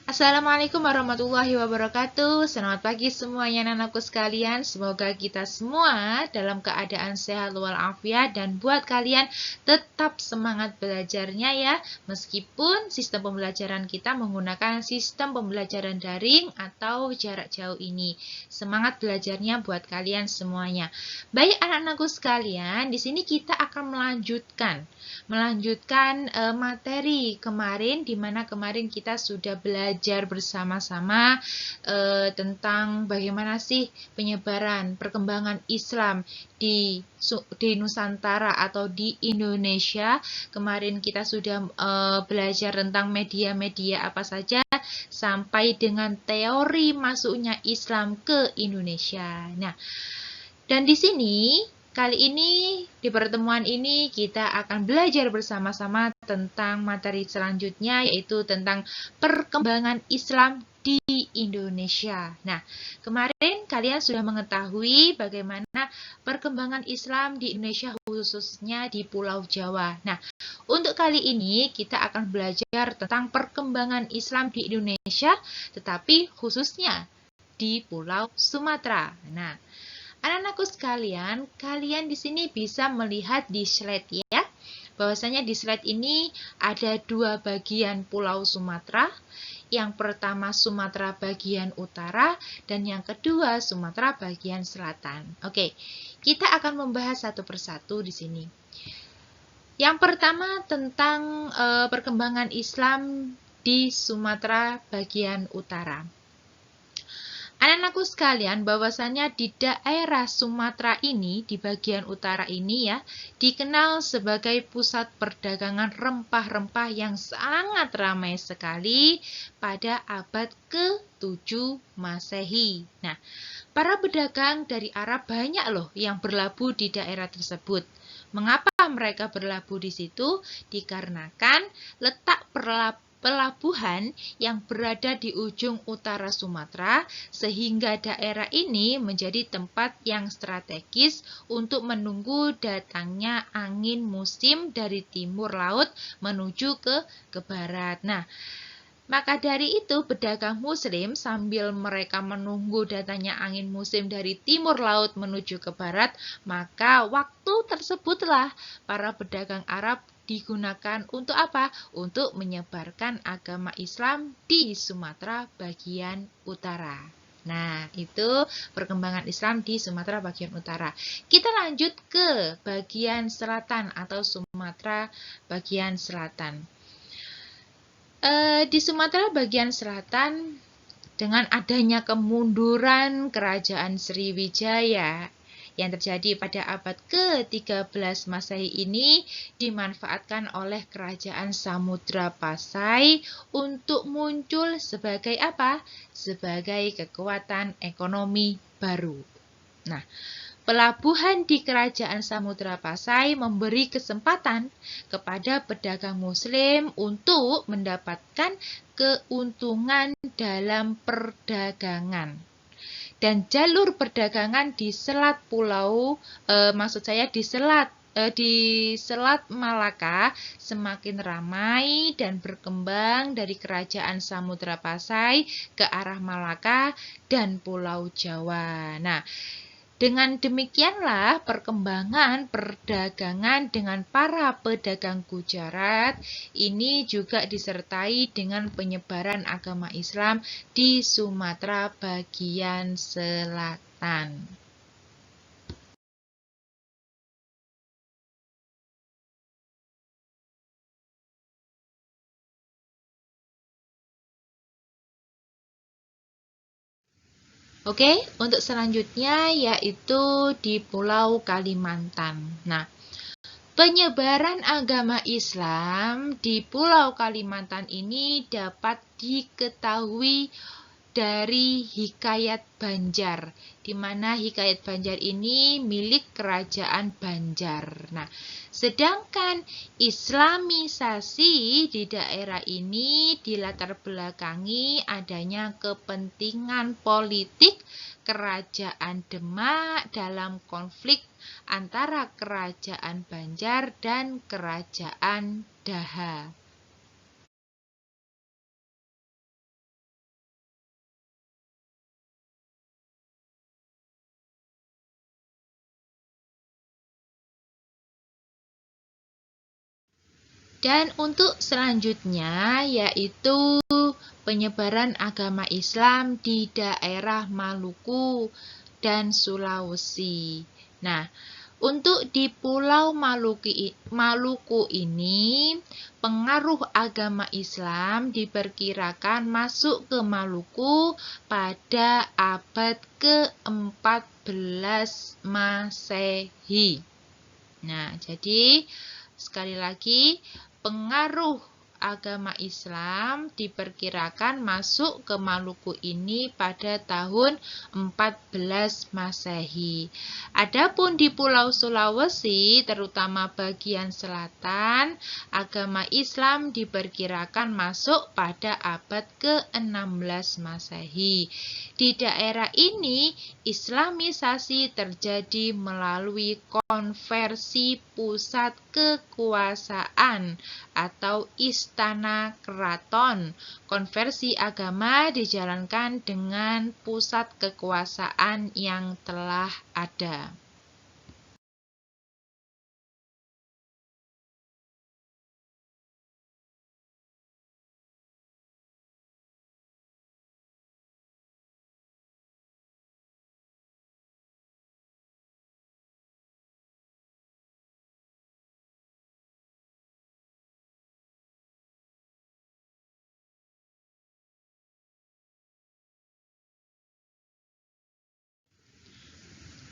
Assalamualaikum warahmatullahi wabarakatuh. Selamat pagi semuanya anak-anakku sekalian. Semoga kita semua dalam keadaan sehat walafiat dan buat kalian tetap semangat belajarnya ya. Meskipun sistem pembelajaran kita menggunakan sistem pembelajaran daring atau jarak jauh ini. Semangat belajarnya buat kalian semuanya. Baik anak-anakku sekalian, di sini kita akan melanjutkan materi kemarin, di mana kemarin kita sudah belajar bersama-sama tentang bagaimana sih penyebaran perkembangan Islam di Nusantara atau di Indonesia. Kemarin kita sudah belajar tentang media-media apa saja sampai dengan teori masuknya Islam ke Indonesia. Nah, dan di sini kali ini, di pertemuan ini, kita akan belajar bersama-sama tentang materi selanjutnya, yaitu tentang perkembangan Islam di Indonesia. Nah, kemarin kalian sudah mengetahui bagaimana perkembangan Islam di Indonesia, khususnya di Pulau Jawa. Nah, untuk kali ini kita akan belajar tentang perkembangan Islam di Indonesia, tetapi khususnya di Pulau Sumatera. Nah, anak-anakku sekalian, kalian di sini bisa melihat di slide ya, bahwasanya di slide ini ada dua bagian Pulau Sumatera. Yang pertama Sumatera bagian utara dan yang kedua Sumatera bagian selatan. Oke, kita akan membahas satu persatu di sini. Yang pertama tentang perkembangan Islam di Sumatera bagian utara. Anak-anakku sekalian, bahwasanya di daerah Sumatera ini, di bagian utara ini ya, dikenal sebagai pusat perdagangan rempah-rempah yang sangat ramai sekali pada abad ke-7 Masehi. Nah, para pedagang dari Arab banyak loh yang berlabuh di daerah tersebut. Mengapa mereka berlabuh di situ? Dikarenakan letak pelabuhan yang berada di ujung utara Sumatera, sehingga daerah ini menjadi tempat yang strategis untuk menunggu datangnya angin musim dari timur laut menuju ke barat. Nah, maka dari itu pedagang muslim sambil mereka menunggu datangnya angin musim dari timur laut menuju ke barat, maka waktu tersebutlah para pedagang Arab digunakan untuk apa? Untuk menyebarkan agama Islam di Sumatera bagian utara. Nah, itu perkembangan Islam di Sumatera bagian utara. Kita lanjut ke bagian selatan atau Sumatera bagian selatan. Di Sumatera bagian selatan, dengan adanya kemunduran kerajaan Sriwijaya yang terjadi pada abad ke-13 Masehi ini, dimanfaatkan oleh kerajaan Samudra Pasai untuk muncul sebagai apa? Sebagai kekuatan ekonomi baru. Nah, pelabuhan di kerajaan Samudra Pasai memberi kesempatan kepada pedagang muslim untuk mendapatkan keuntungan dalam perdagangan. Dan jalur perdagangan di selat pulau, di Selat Malaka semakin ramai dan berkembang dari kerajaan Samudra Pasai ke arah Malaka dan Pulau Jawa. Nah, dengan demikianlah perkembangan perdagangan dengan para pedagang Gujarat ini juga disertai dengan penyebaran agama Islam di Sumatera bagian selatan. Oke, untuk selanjutnya yaitu di Pulau Kalimantan. Nah, penyebaran agama Islam di Pulau Kalimantan ini dapat diketahui dari Hikayat Banjar, di mana Hikayat Banjar ini milik Kerajaan Banjar. Nah, sedangkan Islamisasi di daerah ini dilatar belakangi adanya kepentingan politik Kerajaan Demak dalam konflik antara Kerajaan Banjar dan Kerajaan Daha. Dan untuk selanjutnya yaitu penyebaran agama Islam di daerah Maluku dan Sulawesi. Nah, untuk di Pulau Maluku ini, pengaruh agama Islam diperkirakan masuk ke Maluku pada abad ke-14 Masehi. Nah, jadi sekali lagi, pengaruh agama Islam diperkirakan masuk ke Maluku ini pada tahun 14 Masehi. Adapun di Pulau Sulawesi, terutama bagian selatan, agama Islam diperkirakan masuk pada abad ke-16 Masehi. Di daerah ini, Islamisasi terjadi melalui konversi pusat kekuasaan atau istana keraton. Konversi agama dijalankan dengan pusat kekuasaan yang telah ada.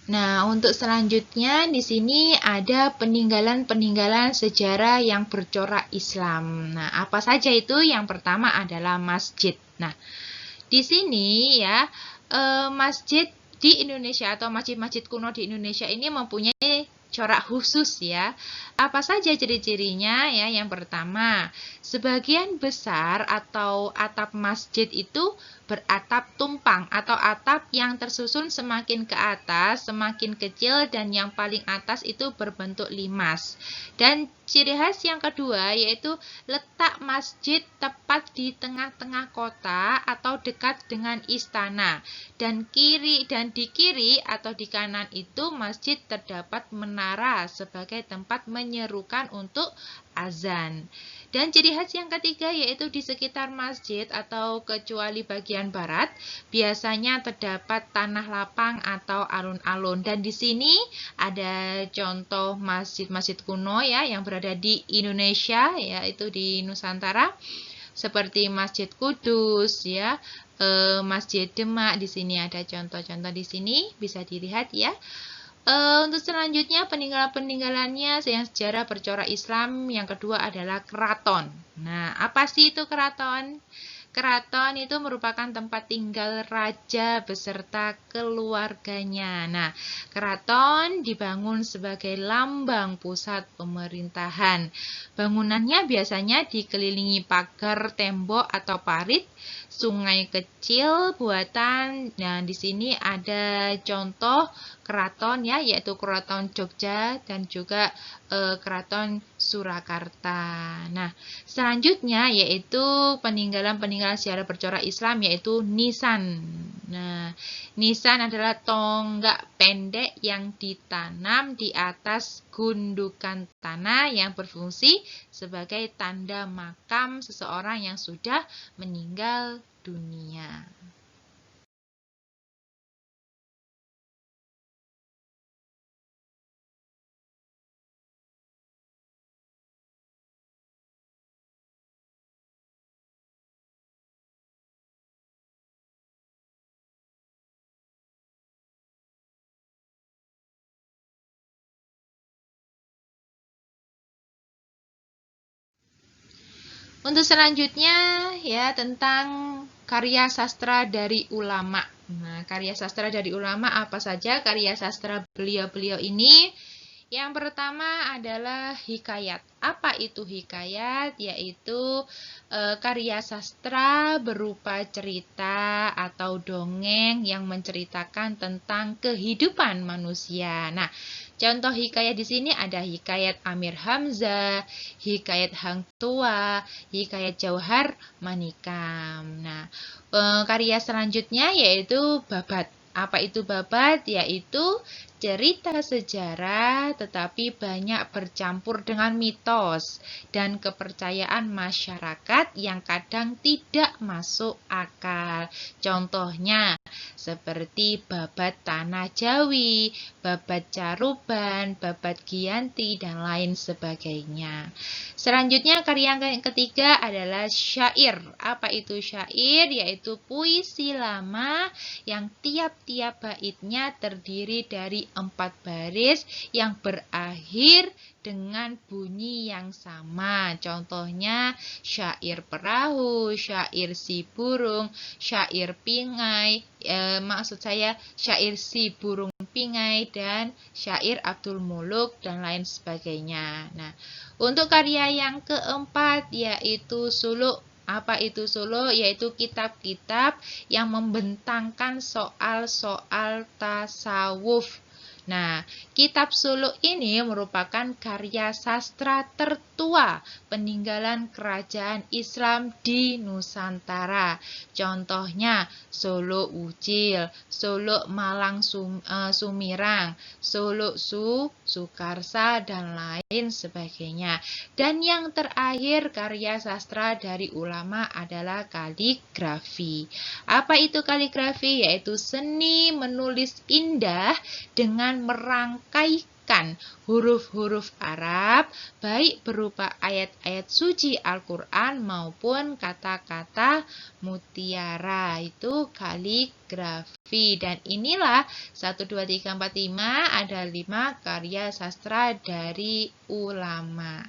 Nah, untuk selanjutnya di sini ada peninggalan-peninggalan sejarah yang bercorak Islam. Nah, apa saja itu? Yang pertama adalah masjid. Nah, di sini ya, masjid di Indonesia atau masjid-masjid kuno di Indonesia ini mempunyai corak khusus ya. Apa saja ciri-cirinya ya? Yang pertama, sebagian besar atau atap masjid itu beratap tumpang atau atap yang tersusun semakin ke atas, semakin kecil, dan yang paling atas itu berbentuk limas. Dan ciri khas yang kedua yaitu letak masjid tepat di tengah-tengah kota atau dekat dengan istana. Dan di kiri atau di kanan itu masjid terdapat menara sebagai tempat menyerukan untuk azan. Dan ciri khas yang ketiga yaitu di sekitar masjid atau kecuali bagian barat biasanya terdapat tanah lapang atau alun-alun. Dan di sini ada contoh masjid-masjid kuno ya yang berada di Indonesia, yaitu di Nusantara, seperti Masjid Kudus ya, Masjid Demak. Di sini ada contoh-contoh di sini bisa dilihat ya. Untuk selanjutnya peninggalan-peninggalannya yang sejarah bercorak Islam yang kedua adalah keraton. Nah, apa sih itu keraton? Keraton itu merupakan tempat tinggal raja beserta keluarganya. Nah, keraton dibangun sebagai lambang pusat pemerintahan. Bangunannya biasanya dikelilingi pagar, tembok atau parit, sungai kecil buatan. Nah, di sini ada contoh keraton ya, yaitu Keraton Jogja dan juga Keraton Surakarta. Nah, selanjutnya yaitu peninggalan-peninggalan sejarah bercorak Islam yaitu nisan. Nah, nisan adalah tonggak pendek yang ditanam di atas gundukan tanah yang berfungsi sebagai tanda makam seseorang yang sudah meninggal dunia. Untuk selanjutnya ya tentang karya sastra dari ulama. Nah, karya sastra dari ulama apa saja karya sastra beliau-beliau ini? Yang pertama adalah hikayat. Apa itu hikayat? Yaitu karya sastra berupa cerita atau dongeng yang menceritakan tentang kehidupan manusia. Nah, contoh hikayat di sini ada hikayat Amir Hamzah, hikayat Hang Tuah, hikayat Jauhar Manikam. Nah, karya selanjutnya yaitu babat. Apa itu babat? Yaitu cerita sejarah tetapi banyak bercampur dengan mitos dan kepercayaan masyarakat yang kadang tidak masuk akal. Contohnya seperti babat Tanah Jawi, babat Caruban, babat Giyanti, dan lain sebagainya. Selanjutnya karya yang ketiga adalah syair. Apa itu syair? Yaitu puisi lama yang tiap-tiap baitnya terdiri dari 4 baris yang berakhir dengan bunyi yang sama. Contohnya syair perahu, syair si burung, syair pingai, maksud saya syair si burung pingai, dan syair Abdul Muluk, dan lain sebagainya. Nah, untuk karya yang keempat yaitu suluk. Apa itu suluk? Yaitu kitab-kitab yang membentangkan soal-soal tasawuf. Nah, kitab suluk ini merupakan karya sastra tertua peninggalan kerajaan Islam di Nusantara. Contohnya Suluk Wucil, Suluk Malang Sumirang, Suluk Sukarsa, dan lain sebagainya. Dan yang terakhir karya sastra dari ulama adalah kaligrafi. Apa itu kaligrafi? Yaitu seni menulis indah dengan merangkaikan huruf-huruf Arab, baik berupa ayat-ayat suci Al-Quran maupun kata-kata mutiara. Itu kaligrafi. Dan inilah 1, 2, 3, 4, 5, ada 5 karya sastra dari ulama.